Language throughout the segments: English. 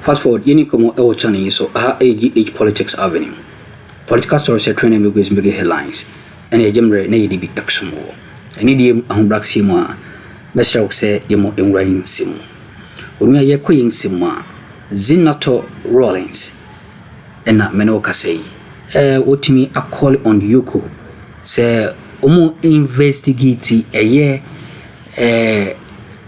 Fast forward, you need to come out channel so AGH Politics Avenue. Political stories are training because big headlines. And a gemre na yidi bi exumo. Any dim a black simwa. Mr. Oxe yemo in rain simu. When we are queen simwa. Zenator Rawlings. And not menoka say. What me a call on EOCO. Say omo investigate a year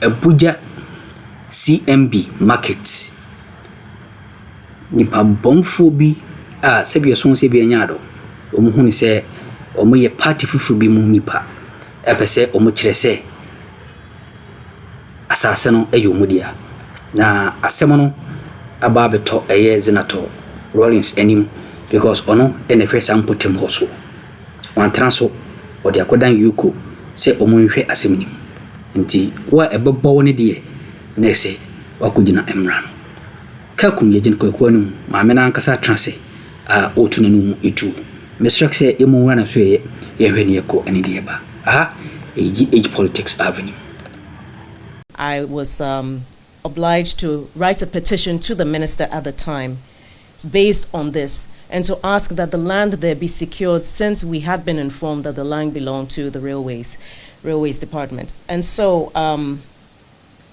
Abuja CMB market. Nipa bomfo bi a sebi so se bi anyado omo hu ni se omo ye party fufu bi mu nipa epese omo kire se asase no eyo mudia na asemo no aba beto eye Zenator Rawlings enim because ono ene first am putem hoso wan transo odi akodan EOCO se omo nhwe asemnim nti wa ebebo woni de na se wakugina emra no kakum yejin kokwanu maamena ankasa transe a otunanu itu Mr. Xe emu wana so ye hwene yeko ani de ba age Politics Avenue. I was obliged to write a petition to the minister at the time based on this and to ask that the land there be secured, since we had been informed that the land belonged to the railways department. And so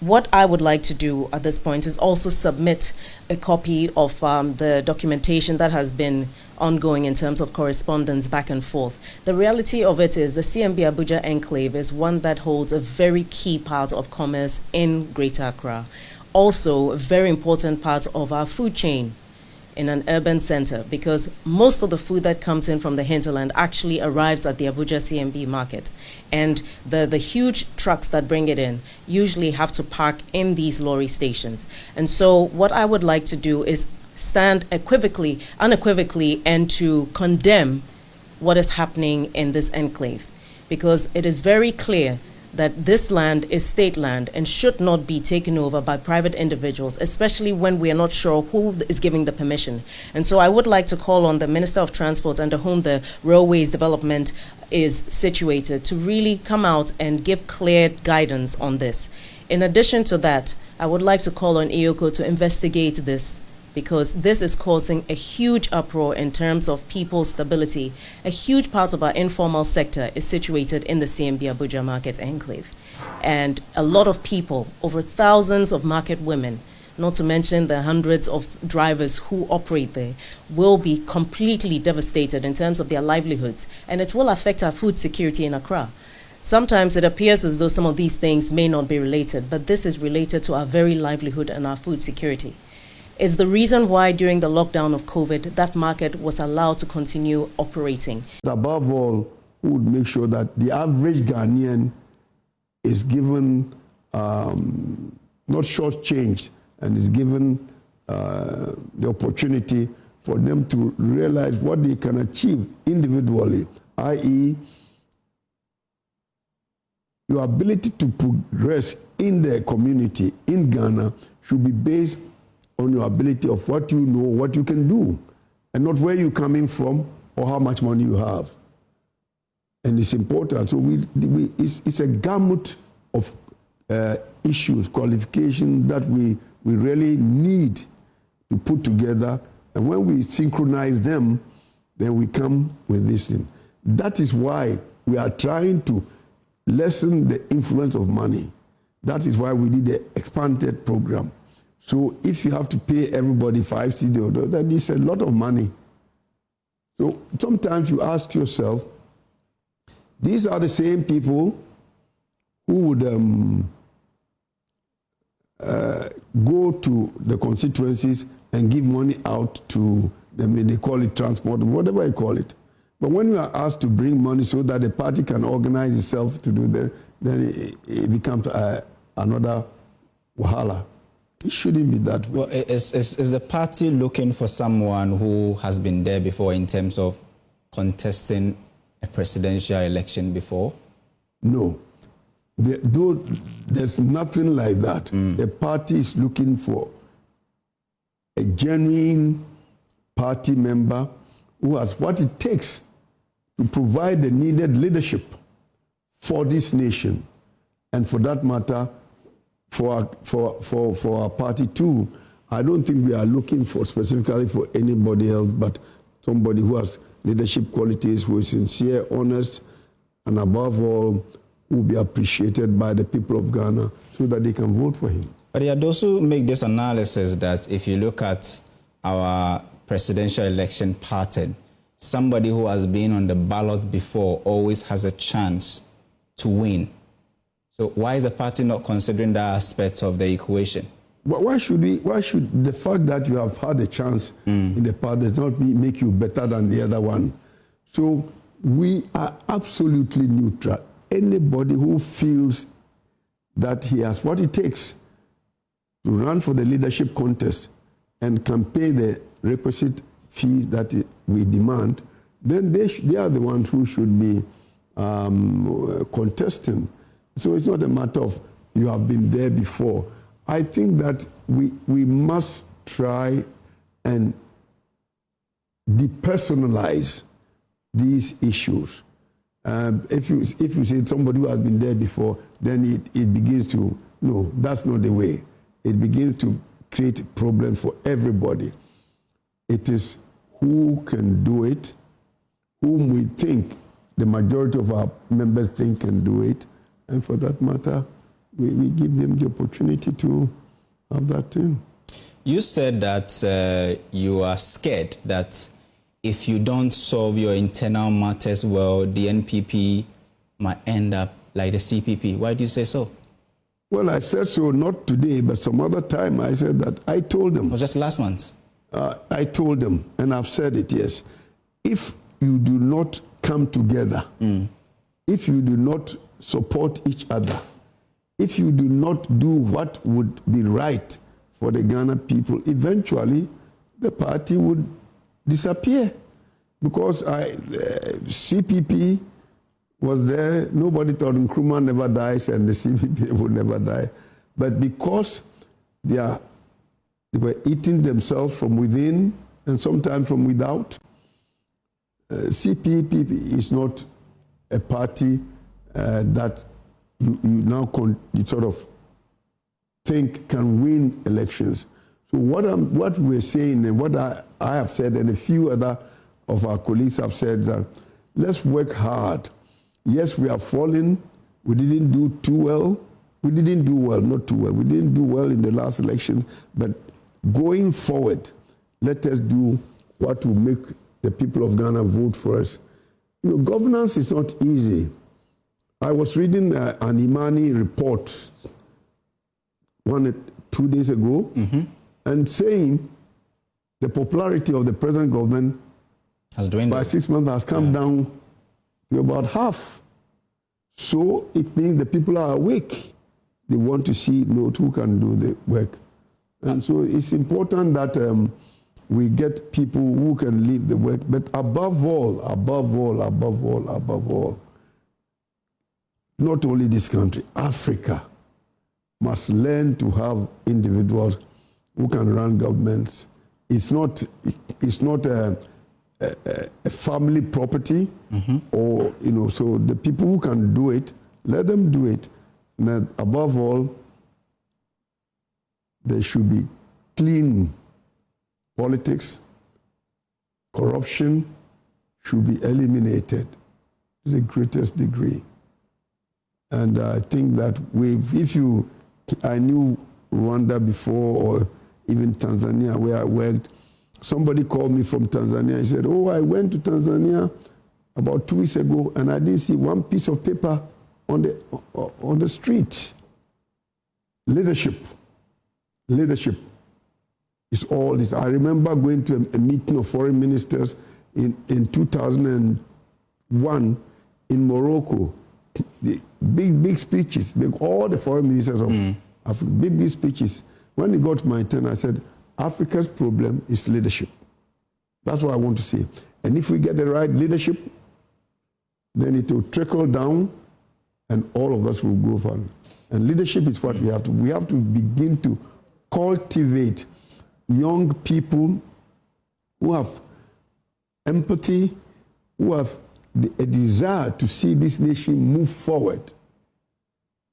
what I would like to do at this point is also submit a copy of the documentation that has been ongoing in terms of correspondence back and forth. The reality of it is the CMB Abuja enclave is one that holds a very key part of commerce in Greater Accra. Also, a very important part of our food chain in an urban center, because most of the food that comes in from the hinterland actually arrives at the Abuja CMB market. And the huge trucks that bring it in usually have to park in these lorry stations. And so what I would like to do is stand unequivocally and to condemn what is happening in this enclave, because it is very clear that this land is state land and should not be taken over by private individuals, especially when we are not sure who is giving the permission. And so I would like to call on the Minister of Transport, under whom the railways development is situated, to really come out and give clear guidance on this. In addition to that, I would like to call on EOCO to investigate this, because this is causing a huge uproar in terms of people's stability. A huge part of our informal sector is situated in the CMB Abuja market enclave. And a lot of people, over thousands of market women, not to mention the hundreds of drivers who operate there, will be completely devastated in terms of their livelihoods. And it will affect our food security in Accra. Sometimes it appears as though some of these things may not be related, but this is related to our very livelihood and our food security. It's the reason why during the lockdown of COVID, that market was allowed to continue operating. Above all, we would make sure that the average Ghanaian is given not shortchanged and is given the opportunity for them to realize what they can achieve individually, i.e., your ability to progress in the community in Ghana should be based on your ability of what you know, what you can do, and not where you're coming from or how much money you have. And it's important. So it's a gamut of issues, qualifications that we really need to put together. And when we synchronize them, then we come with this thing. That is why we are trying to lessen the influence of money. That is why we did the expanded program. So if you have to pay everybody 5 cedi, that is a lot of money. So sometimes you ask yourself, these are the same people who would go to the constituencies and give money out to them, they call it transport, whatever you call it. But when you are asked to bring money so that the party can organize itself to do that, then it becomes another wahala. It shouldn't be that way. Well, is the party looking for someone who has been there before in terms of contesting a presidential election before? No. There's nothing like that. The party is looking for a genuine party member who has what it takes to provide the needed leadership for this nation, and for that matter, for our party too. I don't think we are looking for specifically for anybody else, but somebody who has leadership qualities, who is sincere, honest, and above all, will be appreciated by the people of Ghana so that they can vote for him. But he had also made this analysis that if you look at our presidential election pattern, somebody who has been on the ballot before always has a chance to win. So why is the party not considering that aspect of the equation? Why should the fact that you have had a chance in the past does not make you better than the other one? So we are absolutely neutral. Anybody who feels that he has what it takes to run for the leadership contest and can pay the requisite fee that we demand, then they are the ones who should be contesting. So it's not a matter of you have been there before. I think that we must try and depersonalize these issues. If you say somebody who has been there before, then it begins to, no, that's not the way. It begins to create a problem for everybody. It is who can do it, whom we think the majority of our members think can do it, and for that matter, we give them the opportunity to have that thing. You said that you are scared that if you don't solve your internal matters well, the NPP might end up like the CPP. Why do you say so? Well, I said so not today, but some other time I said that. I told them. It was just last month. I told them, and I've said it, yes. If you do not come together, if you do not support each other, if you do not do what would be right for the Ghana people, eventually the party would disappear. Because CPP was there, nobody thought Nkrumah never dies and the CPP would never die. But because they were eating themselves from within and sometimes from without, CPP is not a party that you now you sort of think can win elections. So what we're saying and what I have said and a few other of our colleagues have said that let's work hard. Yes, we are falling. We didn't do too well. We didn't do well, not too well. We didn't do well in the last election, but going forward, let us do what will make the people of Ghana vote for us. You know, governance is not easy. I was reading an Imani report 2 days ago, and saying the popularity of the present government has dwindled. By 6 months has come down to about half. So it means the people are awake. They want to see who can do the work. And so it's important that we get people who can lead the work. But above all, not only this country, Africa must learn to have individuals who can run governments. It's not a family property, or so the people who can do it, let them do it. And above all, there should be clean politics. Corruption should be eliminated to the greatest degree. And I think that I knew Rwanda before, or even Tanzania where I worked. Somebody called me from Tanzania. He said, I went to Tanzania about 2 weeks ago and I didn't see one piece of paper on the street. Leadership is all this. I remember going to a meeting of foreign ministers in 2001 in Morocco. The big speeches, all the foreign ministers of Africa, big speeches. When it got to my turn, I said, Africa's problem is leadership. That's what I want to say. And if we get the right leadership, then it will trickle down and all of us will go forward. And leadership is what we have to. We have to begin to cultivate young people who have empathy, who have a desire to see this nation move forward.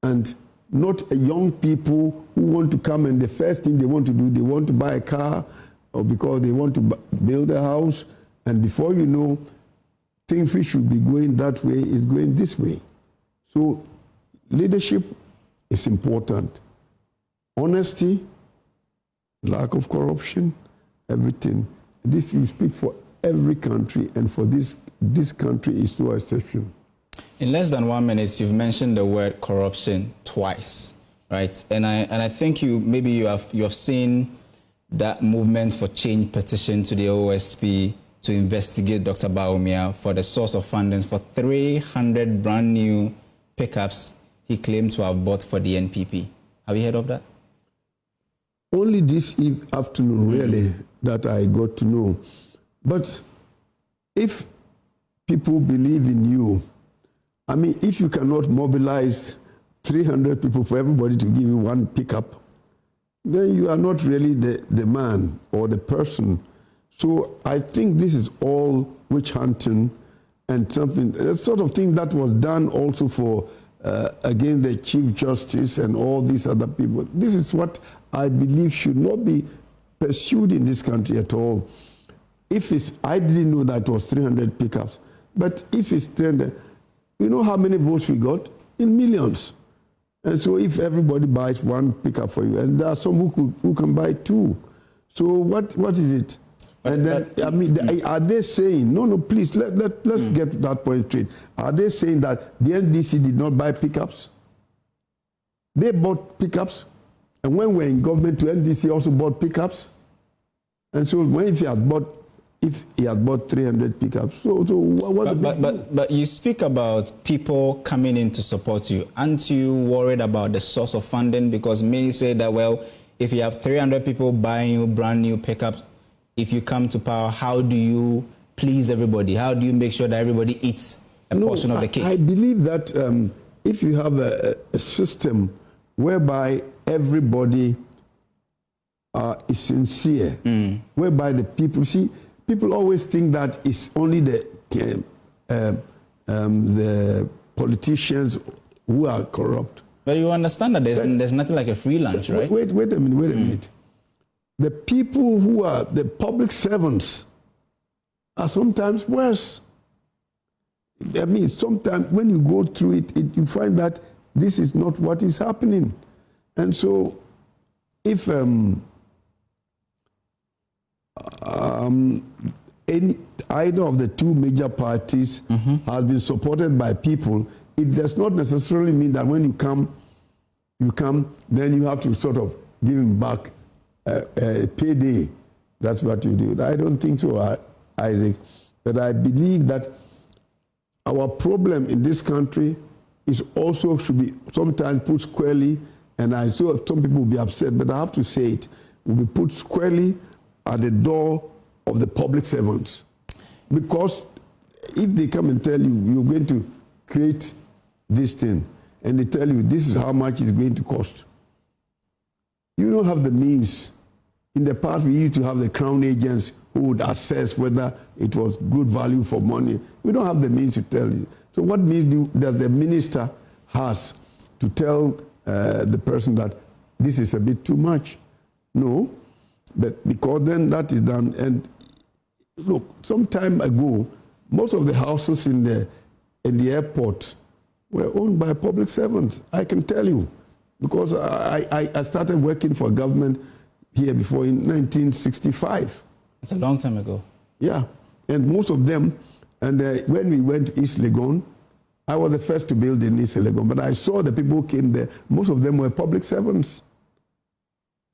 And not young people who want to come and the first thing they want to do, they want to buy a car or because they want to build a house, and before you know, things which should be going that way is going this way. So leadership is important. Honesty, lack of corruption, everything. This will speak for every country, and for this country is no exception. In less than 1 minute, you've mentioned the word corruption twice, right? And I think you have seen that movement for change petition to the OSP to investigate Dr. Bawumia for the source of funding for 300 brand new pickups he claimed to have bought for the NPP. Have you heard of that? Only this afternoon, really, that I got to know. But if people believe in you, I mean, if you cannot mobilize 300 people for everybody to give you one pickup, then you are not really the man or the person. So I think this is all witch hunting and something, a sort of thing that was done also for, again, the Chief Justice and all these other people. This is what I believe should not be pursued in this country at all. I didn't know that it was 300 pickups, but if it's 300, you know how many votes we got? In millions. And so if everybody buys one pickup for you, and there are some who can buy two. So what is it? And then, I mean, are they saying, no, please, let's get that point straight. Are they saying that the NDC did not buy pickups? They bought pickups. And when we're in government, the NDC also bought pickups. And so if he had bought 300 pickups, so what? But you speak about people coming in to support you. Aren't you worried about the source of funding? Because many say that, well, if you have 300 people buying you brand new pickups, if you come to power, how do you please everybody? How do you make sure that everybody eats a portion of the cake? I believe that if you have a system whereby everybody is sincere, whereby the people, see, people always think that it's only the politicians who are corrupt. But you understand that there's nothing like a free lunch, right? Wait a minute. The people who are the public servants are sometimes worse. I mean, sometimes when you go through it, you find that this is not what is happening. And so if either of the two major parties has been supported by people, it does not necessarily mean that when you come, then you have to sort of give him back a payday. That's what you do. I don't think so, Isaac. But I believe that our problem in this country is also should be sometimes put squarely, and I saw some people will be upset, but I have to say it, will be put squarely at the door of the public servants. Because if they come and tell you, you're going to create this thing, and they tell you this is how much it's going to cost, you don't have the means. In the past, we used to have the crown agents who would assess whether it was good value for money. We don't have the means to tell you. So what means does the minister has to tell the person that this is a bit too much? No, but because then that is done. And look, some time ago, most of the houses in the airport were owned by public servants. I can tell you, because I started working for government here before in 1965. It's a long time ago. Yeah, and most of them, and when we went to East Legon, I was the first to build in East Legon, but I saw the people who came there, most of them were public servants.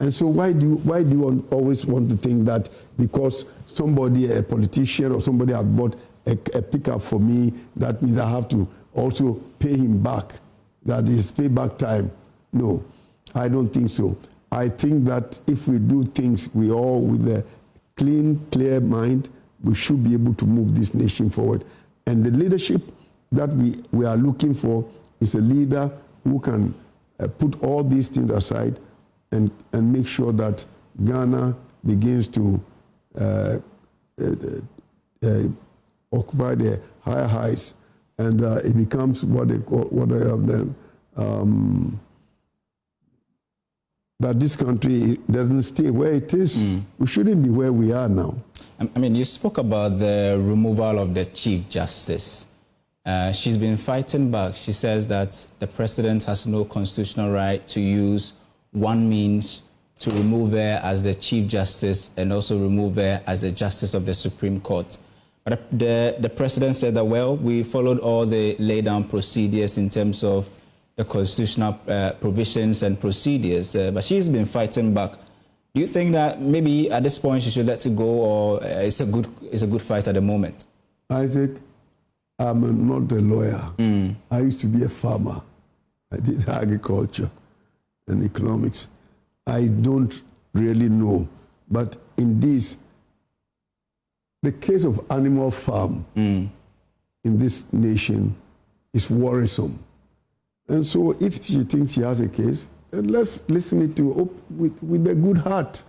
And so why do you always want to think that because somebody, a politician or somebody had bought a pickup for me, that means I have to also pay him back, that is payback time? No, I don't think so. I think that if we do things, we all with a clean, clear mind, we should be able to move this nation forward. And the leadership that we are looking for is a leader who can put all these things aside and make sure that Ghana begins to occupy the higher heights, and it becomes what they call that this country doesn't stay where it is. We shouldn't be where we are now. I mean, you spoke about the removal of the Chief Justice. She's been fighting back. She says that the president has no constitutional right to use one means to remove her as the Chief Justice and also remove her as the Justice of the Supreme Court. But the president said that, well, we followed all the laid down procedures in terms of the constitutional provisions and procedures, but she's been fighting back. Do you think that maybe at this point she should let it go, or it's a good fight at the moment? Isaac, I'm not a lawyer. I used to be a farmer. I did agriculture and economics. I don't really know, but in this, the case of animal farm in this nation is worrisome. And so if she thinks she has a case, then let's listen it to with a good heart.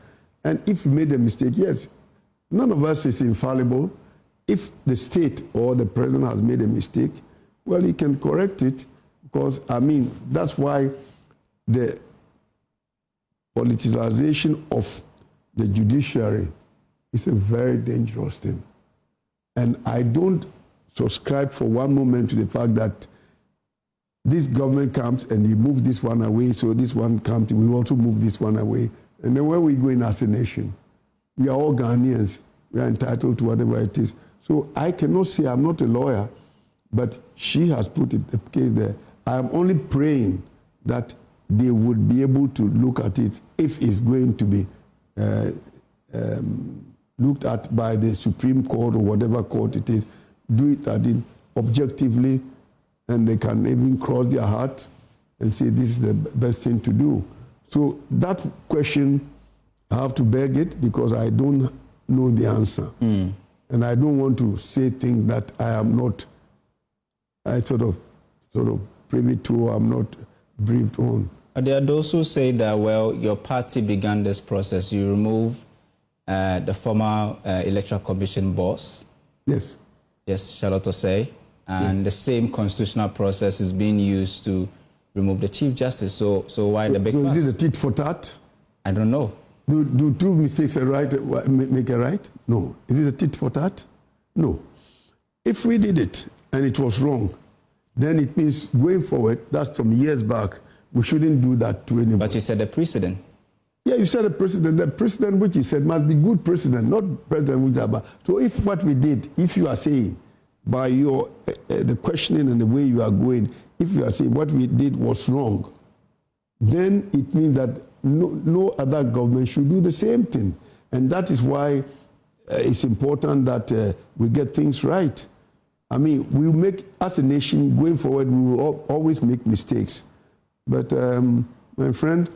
And if we made a mistake, yes, none of us is infallible. If the state or the president has made a mistake, well, he can correct it, because, I mean, that's why the politicization of the judiciary is a very dangerous thing. And I don't subscribe for one moment to the fact that this government comes and you move this one away, so this one comes, we also move this one away. And then where we go in as a nation, we are all Ghanaians. We are entitled to whatever it is. So I cannot say, I'm not a lawyer, but she has put it, the case there. I'm only praying that they would be able to look at it if it's going to be looked at by the Supreme Court or whatever court it is, do it at it objectively, and they can even cross their heart and say this is the best thing to do. So that question, I have to beg it because I don't know the answer. And I don't want to say things that I am not, I sort of privy to, I'm not briefed on. There are those who say that, well, your party began this process. You remove the former Electoral Commission boss. Yes. Yes, Charlotte say. And the same constitutional process is being used to remove the Chief Justice. So why the big fuss? Is it a tit for tat? I don't know. Do two mistakes make a right? No. Is it a tit for tat? No. If we did it and it was wrong, then it means going forward, that's some years back, we shouldn't do that to anybody. But you said the precedent. Yeah, you said the precedent. The precedent which you said must be good precedent, not precedent which are bad. So if what we did, if you are saying, by your the questioning and the way you are going, if you are saying what we did was wrong, then it means that no other government should do the same thing. And that is why it's important that we get things right. I mean, we make, as a nation, going forward, we will always make mistakes. But, my friend,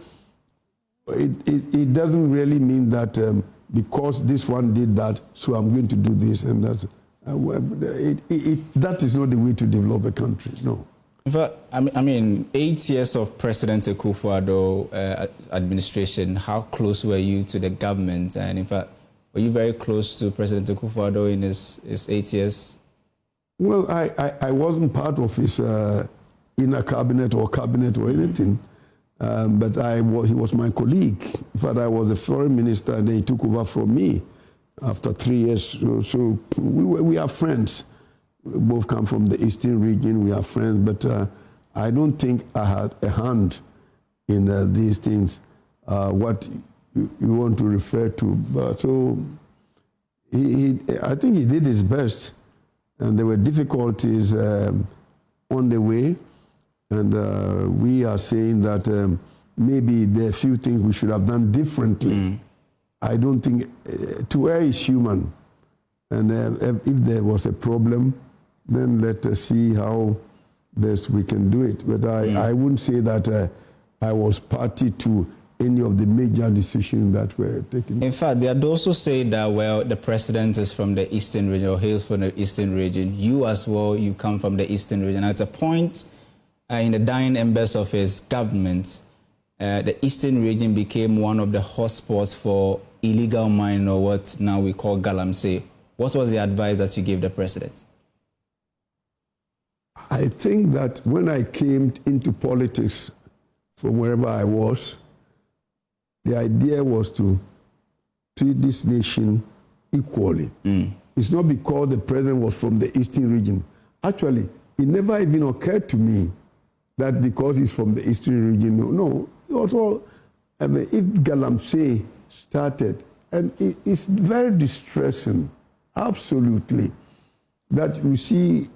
it doesn't really mean that because this one did that, so I'm going to do this and that. That is not the way to develop a country, no. In fact, I mean, 8 years of President Akuffo Addo administration, how close were you to the government? And in fact, were you very close to President Akuffo Addo in his 8 years? Well, I wasn't part of his inner cabinet or anything, but he was my colleague. In fact, I was the foreign minister and then he took over from me after 3 years. So we are friends. We both come from the eastern region, we are friends, but I don't think I had a hand in these things, what you want to refer to. But so I think he did his best, and there were difficulties on the way, and we are saying that maybe there are a few things we should have done differently. I don't think, to err is human, and if there was a problem, then let us see how best we can do it. But I wouldn't say that I was party to any of the major decisions that were taken. In fact, there are those who say that, well, the president is from the eastern region or hails from the eastern region. You as well, you come from the eastern region. At a point in the dying embers of his government, the eastern region became one of the hotspots for illegal mining, or what now we call galamsey. What was the advice that you gave the president? I think that when I came into politics from wherever I was, the idea was to treat this nation equally. It's not because the president was from the eastern region. Actually, it never even occurred to me that because he's from the eastern region, no. It was all, I mean, if Galamsey started, and it's very distressing, absolutely, that you see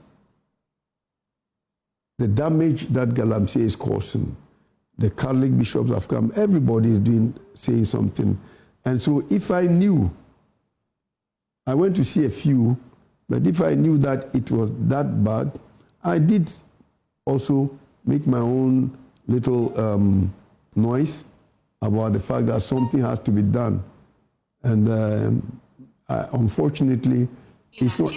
the damage that Galamsey is causing. The Catholic bishops have come, everybody is saying something. And so if I knew, I went to see a few, but if I knew that it was that bad, I did also make my own little noise about the fact that something has to be done. And unfortunately, it's not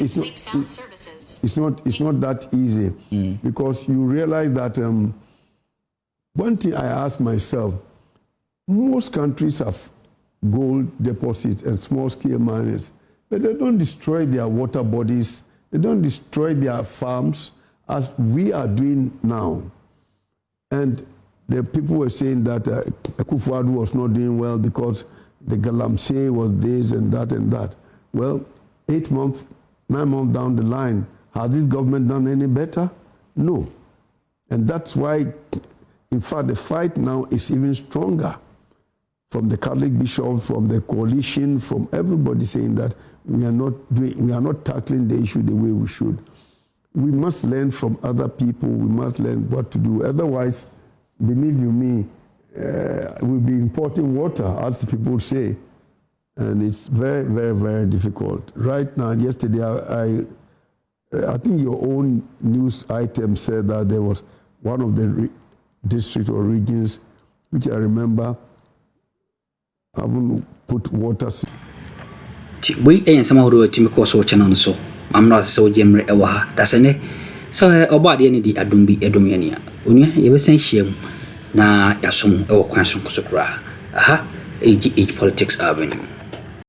that easy because you realize that one thing I ask myself, most countries have gold deposits and small-scale miners, but they don't destroy their water bodies, they don't destroy their farms as we are doing now. And the people were saying that Akuffo was not doing well because the Galamsey was this and that and that. Well, 8 months, 9 months down the line, has this government done any better? No. And that's why, in fact, the fight now is even stronger from the Catholic bishops, from the coalition, from everybody saying that we are not tackling the issue the way we should. We must learn from other people. We must learn what to do. Otherwise, believe you me, we'll be importing water, as the people say. And it's very, very, very difficult. Right now, yesterday, I think your own news item said that there was one of the districts or regions, which I remember, haven't put water. We ain't some of the Timiko channel so. I'm not so Jemre Ewa. That's a ne. So about any the Adumbi Edomania. Unia, you send shame na Yasum or Quanson Kusukra. Aha, age politics avenue.